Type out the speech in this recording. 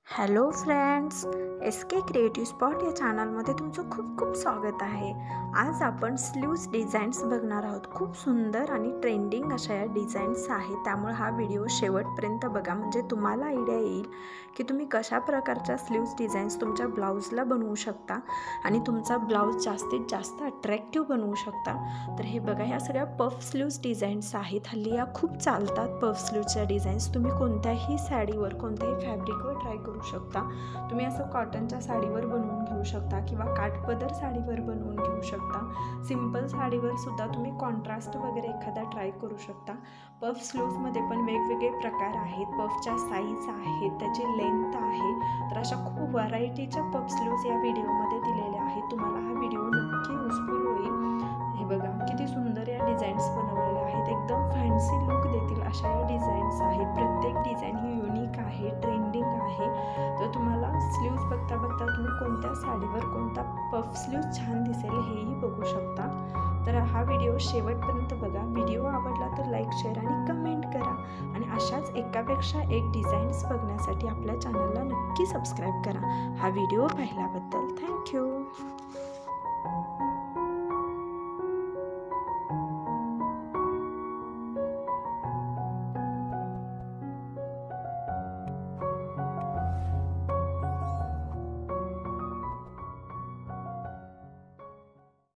Hello friends, S के creative spot या चॅनलमध्ये तुमचं खूप खूप स्वागत आहे। आज आपण स्लीव्ज डिझाईन्स बघणार आहोत। खूप सुंदर आणि ट्रेंडिंग अशा या डिझाईन्स आहेत, त्यामुळे हा व्हिडिओ शेवटपर्यंत बघा, म्हणजे तुम्हाला आयडिया येईल की तुम्ही कशा प्रकारच्या स्लीव्ज डिझाईन्स तुमच्या ब्लाउजला बनवू शकता आणि तुमचा ब्लाउज जास्तीत जास्त अट्रॅक्टिव्ह बनवू शकता। तर हे बघा, ह्या सगळ्या पफ स्लीव्ज डिझाईन्स आहेत। हल्ली या खूप चालतात पफ स्लीव्जच्या डिझाईन्स। तुम्ही कोणत्याही साडीवर, कोणत्याही फॅब्रिकवर ट्राय करू शकता। तुम्ही असं कॉटनच्या साडीवर बनवून घेऊ शकता किंवा काठपदर साडीवर बनवून घेऊ शकता। सिंपल साडीवर सुद्धा तुम्ही कॉन्ट्रास्ट वगैरे एखादा ट्राय करू शकता। पफ स्लीव्जमध्ये पण वेगवेगळे प्रकार आहेत, पफच्या साईज आहेत, त्याची लेंथ आहे। तर अशा खूप व्हरायटीच्या पफ स्लीव्ज या व्हिडिओमध्ये दिलेल्या आहेत। तुम्हाला हा व्हिडिओ नक्की युजफुल होईल। हे बघा, किती सुंदर या डिझाईन्स बनवलेल्या आहेत, एकदम फॅन्सी लुक देतील अशा या डिझाईन्स आहेत। प्रत्येक डिझाईन ही युनिक आहे, ट्रेंडिंग आहे। तर तुम्हाला स्लीव्ज बघता बघता तुम्ही कोणत्या साडीवर कोणता पफ स्लीव्ज छान दिसेल हेही बघू शकता। तर हा व्हिडिओ शेवटपर्यंत बघा। व्हिडिओ आवडला तर लाईक, शेअर आणि कमेंट करा आणि अशाच एकापेक्षा एक डिझाईन्स बघण्यासाठी आपल्या चॅनलला नक्की सबस्क्राईब करा। हा व्हिडिओ पाहिल्याबद्दल थँक्यू।